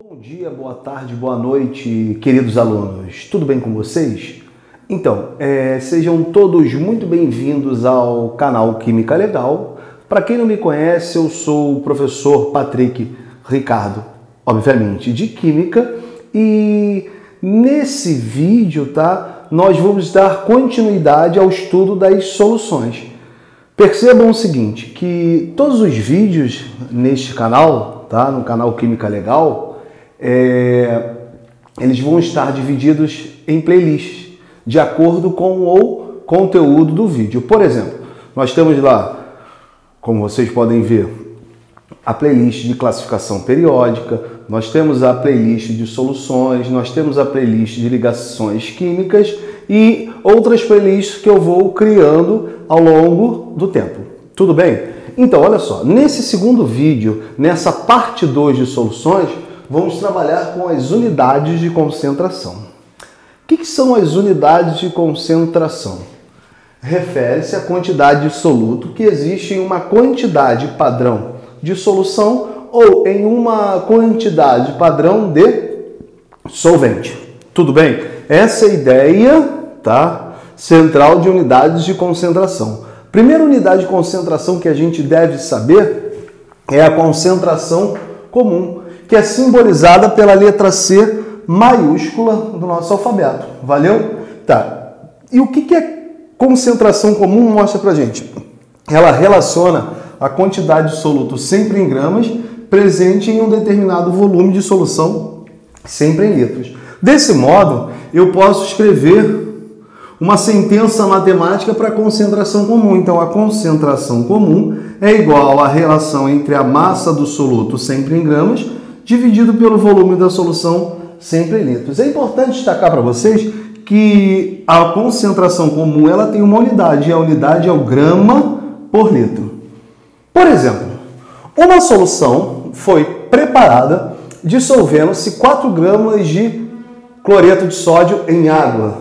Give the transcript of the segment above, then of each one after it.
Bom dia, boa tarde, boa noite, queridos alunos. Tudo bem com vocês? Então, sejam todos muito bem-vindos ao canal Química Legal. Para quem não me conhece, eu sou o professor Patrick Ricardo, obviamente, de Química. E nesse vídeo, nós vamos dar continuidade ao estudo das soluções. Percebam o seguinte, que todos os vídeos neste canal, no canal Química Legal, eles vão estar divididos em playlists, de acordo com o conteúdo do vídeo. Por exemplo, nós temos lá, como vocês podem ver, a playlist de classificação periódica, nós temos a playlist de soluções, nós temos a playlist de ligações químicas e outras playlists que eu vou criando ao longo do tempo. Tudo bem? Então, olha só, nesse segundo vídeo, nessa parte 2 de soluções, vamos trabalhar com as unidades de concentração. O que são as unidades de concentração? Refere-se à quantidade de soluto que existe em uma quantidade padrão de solução ou em uma quantidade padrão de solvente. Tudo bem? Essa é a ideia, central de unidades de concentração. Primeira unidade de concentração que a gente deve saber é a concentração comum, que é simbolizada pela letra C maiúscula do nosso alfabeto. Valeu? E o que a concentração comum mostra pra gente? Ela relaciona a quantidade de soluto sempre em gramas presente em um determinado volume de solução sempre em litros. Desse modo, eu posso escrever uma sentença matemática para a concentração comum. Então, a concentração comum é igual à relação entre a massa do soluto sempre em gramas dividido pelo volume da solução sempre em litros. É importante destacar para vocês que a concentração comum ela tem uma unidade, e a unidade é o grama por litro. Por exemplo, uma solução foi preparada dissolvendo-se 4 gramas de cloreto de sódio em água.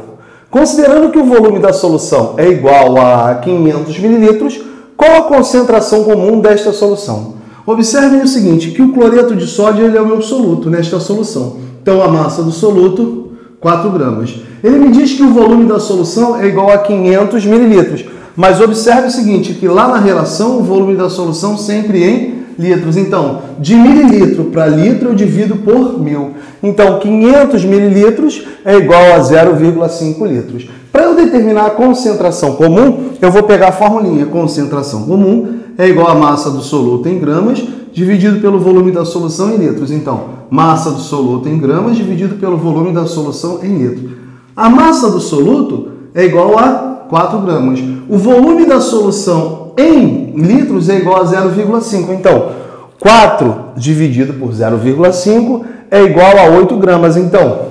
Considerando que o volume da solução é igual a 500 ml, qual a concentração comum desta solução? Observem o seguinte, que o cloreto de sódio ele é o meu soluto nesta solução. Então, a massa do soluto, 4 gramas. Ele me diz que o volume da solução é igual a 500 ml. Mas observe o seguinte, que lá na relação, o volume da solução sempre em litros. Então, de mililitro para litro, eu divido por 1000. Então, 500 mililitros é igual a 0,5 litros. Para eu determinar a concentração comum, eu vou pegar a formulinha. Concentração comum é igual a massa do soluto em gramas dividido pelo volume da solução em litros. Então, massa do soluto em gramas dividido pelo volume da solução em litros. A massa do soluto é igual a 4 gramas. O volume da solução em litros é igual a 0,5. Então, 4 dividido por 0,5 é igual a 8 gramas. Então,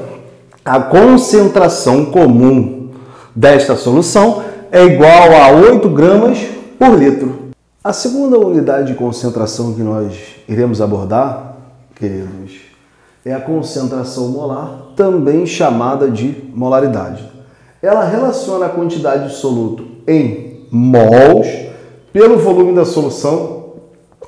a concentração comum desta solução é igual a 8 gramas por litro. A segunda unidade de concentração que nós iremos abordar, queridos, é a concentração molar, também chamada de molaridade. Ela relaciona a quantidade de soluto em mols pelo volume da solução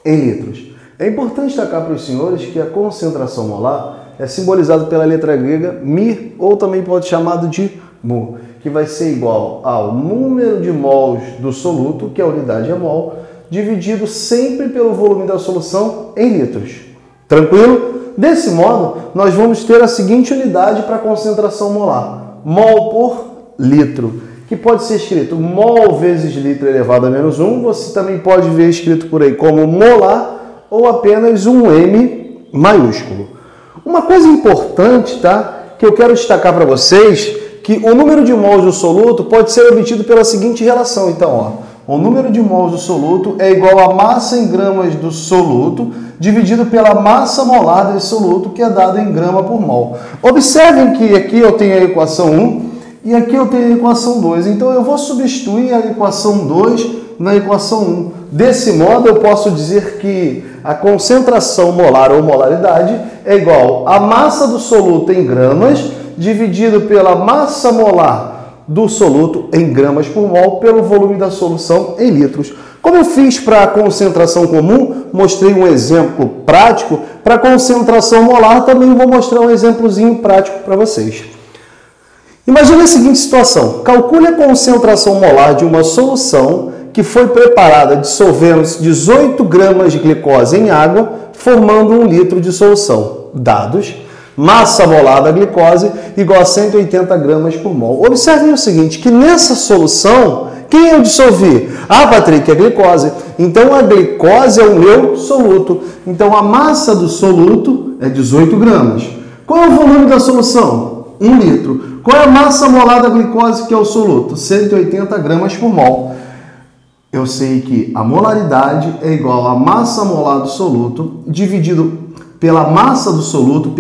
em litros. É importante destacar para os senhores que a concentração molar é simbolizada pela letra grega mi, ou também pode ser chamado de mu, que vai ser igual ao número de mols do soluto, que a unidade é mol, dividido sempre pelo volume da solução em litros. Tranquilo? Desse modo, nós vamos ter a seguinte unidade para a concentração molar. Mol por litro, que pode ser escrito mol vezes litro elevado a menos 1. Você também pode ver escrito por aí como molar ou apenas um M maiúsculo. Uma coisa importante, que eu quero destacar para vocês, que o número de mols do soluto pode ser obtido pela seguinte relação. Então, o número de mols do soluto é igual à massa em gramas do soluto dividido pela massa molar desse soluto, que é dada em grama por mol. Observem que aqui eu tenho a equação 1 e aqui eu tenho a equação 2. Então, eu vou substituir a equação 2 na equação 1. Desse modo, eu posso dizer que a concentração molar ou molaridade é igual à massa do soluto em gramas dividido pela massa molar do soluto em gramas por mol pelo volume da solução em litros. Como eu fiz para a concentração comum, mostrei um exemplo prático, para a concentração molar também vou mostrar um exemplozinho prático para vocês. Imagine a seguinte situação: calcule a concentração molar de uma solução que foi preparada dissolvendo 18 gramas de glicose em água, formando 1 litro de solução. Dados: massa molar da glicose igual a 180 gramas por mol. Observem o seguinte, que nessa solução, quem eu dissolvi? Ah, Patrick, a glicose. Então a glicose é o meu soluto. Então a massa do soluto é 18 gramas. Qual é o volume da solução? 1 litro. Qual é a massa molar da glicose que é o soluto? 180 gramas por mol. Eu sei que a molaridade é igual à massa molar do soluto dividido pela massa do soluto,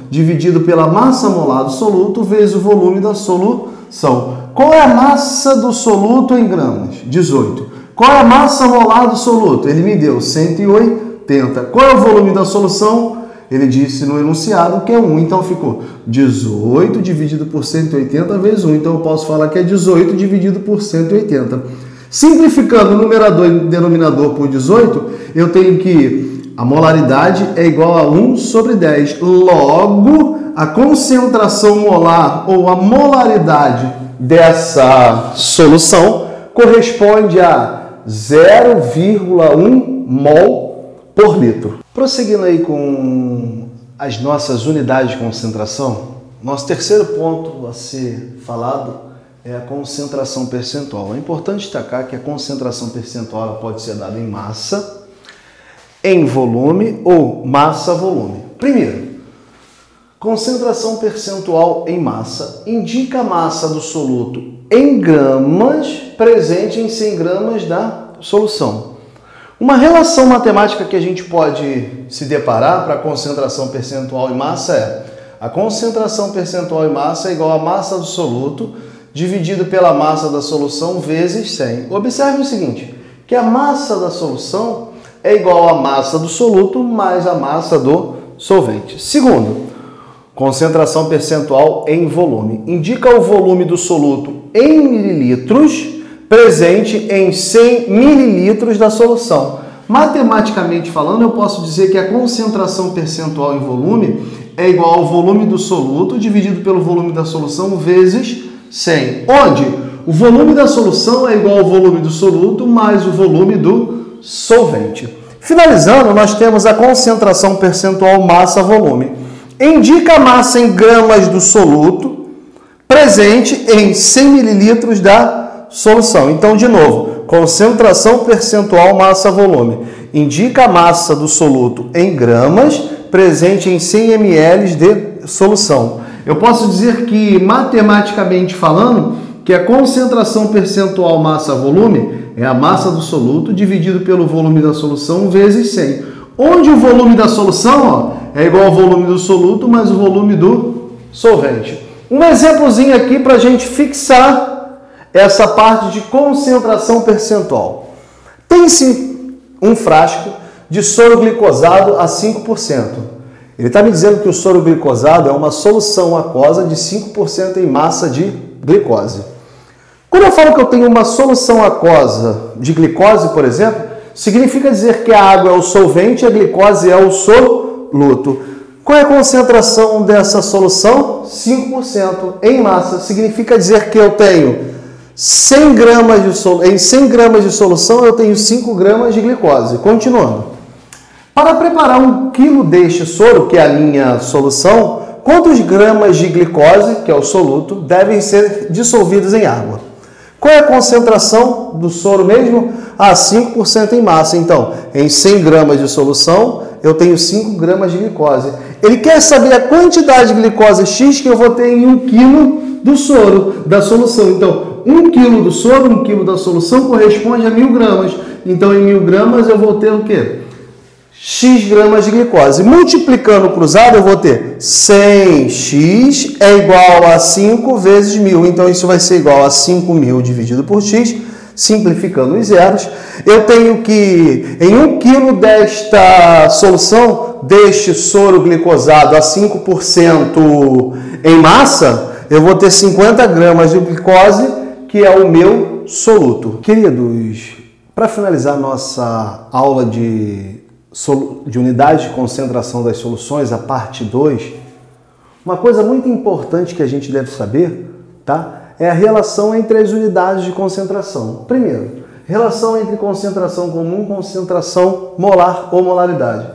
dividido pela massa molar do soluto vezes o volume da solução. Qual é a massa do soluto em gramas? 18. Qual é a massa molar do soluto? Ele me deu 180. Qual é o volume da solução? Ele disse no enunciado que é 1. Então ficou 18 dividido por 180 vezes 1. Então eu posso falar que é 18 dividido por 180. Simplificando o numerador e o denominador por 18, eu tenho que a molaridade é igual a 1 sobre 10. Logo, a concentração molar ou a molaridade dessa solução corresponde a 0,1 mol por litro. Prosseguindo aí com as nossas unidades de concentração, nosso terceiro ponto a ser falado é a concentração percentual. É importante destacar que a concentração percentual ela pode ser dada em massa, em volume ou massa-volume. Primeiro, concentração percentual em massa indica a massa do soluto em gramas presente em 100 gramas da solução. Uma relação matemática que a gente pode se deparar para a concentração percentual em massa é a concentração percentual em massa é igual à massa do soluto dividido pela massa da solução vezes 100. Observe o seguinte, que a massa da solução é igual à massa do soluto mais a massa do solvente. Segundo, concentração percentual em volume. Indica o volume do soluto em mililitros presente em 100 mililitros da solução. Matematicamente falando, eu posso dizer que a concentração percentual em volume é igual ao volume do soluto dividido pelo volume da solução vezes 100. Onde o volume da solução é igual ao volume do soluto mais o volume do solvente. Finalizando, nós temos a concentração percentual massa-volume. Indica a massa em gramas do soluto presente em 100 mililitros da solução. Então, de novo, concentração percentual massa-volume. Indica a massa do soluto em gramas presente em 100 ml de solução. Eu posso dizer que, matematicamente falando, que a concentração percentual massa-volume é a massa do soluto dividido pelo volume da solução vezes 100. Onde o volume da solução é igual ao volume do soluto mais o volume do solvente. Um exemplozinho aqui para a gente fixar essa parte de concentração percentual. Tem-se um frasco de soro glicosado a 5%. Ele está me dizendo que o soro glicosado é uma solução aquosa de 5% em massa de glicose. Quando eu falo que eu tenho uma solução aquosa de glicose, por exemplo, significa dizer que a água é o solvente e a glicose é o soluto. Qual é a concentração dessa solução? 5% em massa. Significa dizer que eu tenho 100 gramas em 100 gramas de solução, eu tenho 5 gramas de glicose. Continuando. Para preparar 1 quilo deste soro, que é a minha solução, quantos gramas de glicose, que é o soluto, devem ser dissolvidos em água? Qual é a concentração do soro mesmo? 5% em massa. Então, em 100 gramas de solução, eu tenho 5 gramas de glicose. Ele quer saber a quantidade de glicose X que eu vou ter em 1 quilo do soro, da solução. Então, 1 quilo do soro, 1 quilo da solução corresponde a 1000 gramas. Então, em 1000 gramas eu vou ter o quê? X gramas de glicose. Multiplicando cruzado, eu vou ter 100x é igual a 5 vezes 1000. Então, isso vai ser igual a 5.000 dividido por x. Simplificando os zeros, eu tenho que, em 1 quilo desta solução, deste soro glicosado a 5% em massa, eu vou ter 50 gramas de glicose, que é o meu soluto. Queridos, Para finalizar nossa aula de unidade de concentração das soluções, a parte 2, uma coisa muito importante que a gente deve saber, tá? É a relação entre as unidades de concentração. Primeiro, relação entre concentração comum e concentração molar ou molaridade.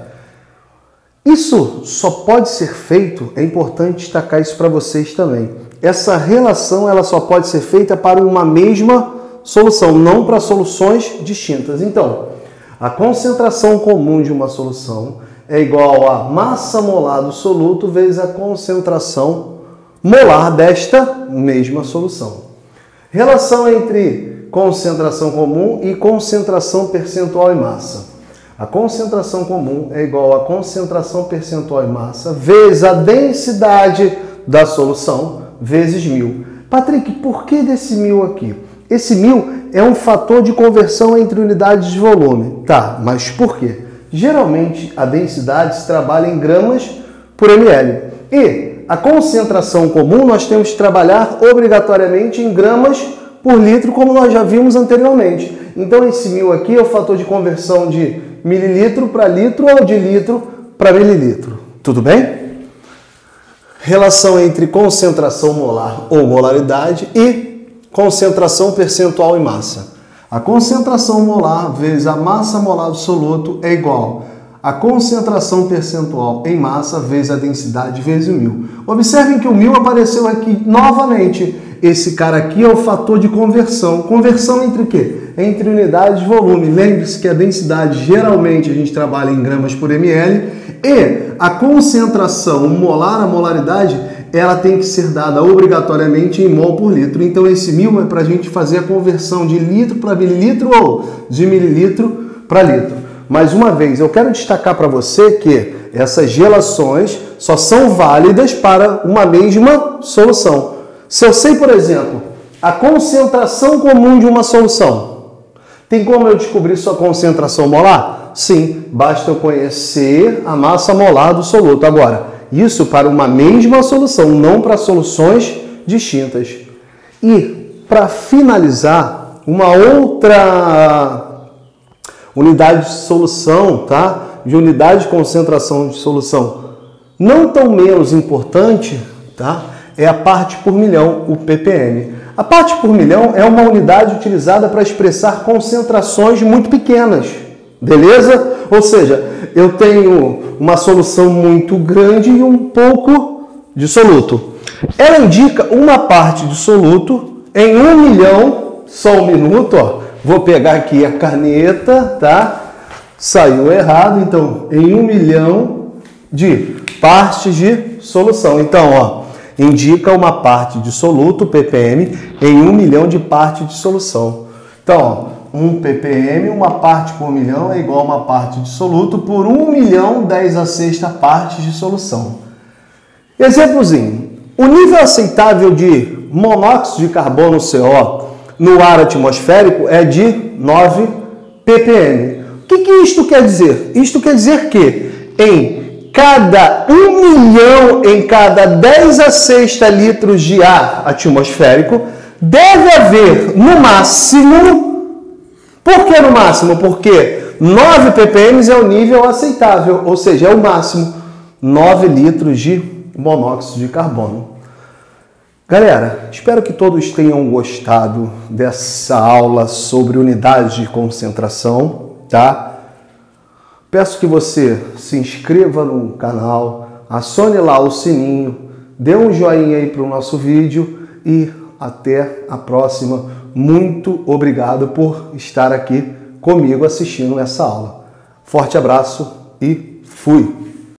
Isso só pode ser feito, é importante destacar isso para vocês também. Essa relação ela só pode ser feita para uma mesma solução, não para soluções distintas. Então, a concentração comum de uma solução é igual a massa molar do soluto vezes a concentração molar desta mesma solução. Relação entre concentração comum e concentração percentual em massa. A concentração comum é igual a concentração percentual em massa vezes a densidade da solução vezes 1000. Patrick, por que desse 1000 aqui? Esse 1000 é um fator de conversão entre unidades de volume. Tá, mas por quê? Geralmente a densidade se trabalha em gramas por ml. E a concentração comum nós temos que trabalhar obrigatoriamente em gramas por litro, como nós já vimos anteriormente. Então esse 1000 aqui é o fator de conversão de mililitro para litro ou de litro para mililitro. Tudo bem? Relação entre concentração molar ou molaridade e concentração percentual em massa. A concentração molar vezes a massa molar do soluto é igual a concentração percentual em massa vezes a densidade vezes o 1000. Observem que o 1000 apareceu aqui novamente. Esse cara aqui é o fator de conversão. Conversão entre o quê? Entre unidades de volume. Lembre-se que a densidade geralmente a gente trabalha em gramas por ml e a concentração molar, a molaridade, ela tem que ser dada obrigatoriamente em mol por litro. Então esse 1000 é para a gente fazer a conversão de litro para mililitro ou de mililitro para litro. Mais uma vez, eu quero destacar para você que essas relações só são válidas para uma mesma solução. Se eu sei, por exemplo, a concentração comum de uma solução, tem como eu descobrir sua concentração molar? Sim, basta eu conhecer a massa molar do soluto. Agora, isso para uma mesma solução, não para soluções distintas. E, para finalizar, uma outra unidade de solução, tá? De unidade de concentração de solução, não tão menos importante, tá? É a parte por milhão, o ppm. A parte por milhão é uma unidade utilizada para expressar concentrações muito pequenas, beleza? Ou seja, eu tenho uma solução muito grande e um pouco de soluto. Ela indica uma parte de soluto em 1 milhão, só um minuto, ó. Vou pegar aqui a caneta, tá? Saiu errado, então, em 1 milhão de partes de solução. Então, ó, indica uma parte de soluto, ppm, em 1 milhão de partes de solução. Então, ó, 1 ppm, uma parte por milhão é igual a uma parte de soluto por 1 milhão 10 a sexta partes de solução. Exemplozinho. O nível aceitável de monóxido de carbono CO no ar atmosférico é de 9 ppm. O que isto quer dizer? Isto quer dizer que em cada 1 milhão, em cada 10 a sexta litros de ar atmosférico, deve haver no máximo. Por que no máximo? Porque 9 ppm é o nível aceitável, ou seja, é o máximo, 9 litros de monóxido de carbono. Galera, espero que todos tenham gostado dessa aula sobre unidades de concentração, tá? Peço que você se inscreva no canal, acione lá o sininho, dê um joinha aí para o nosso vídeo e até a próxima. Muito obrigado por estar aqui comigo assistindo essa aula. Forte abraço e fui!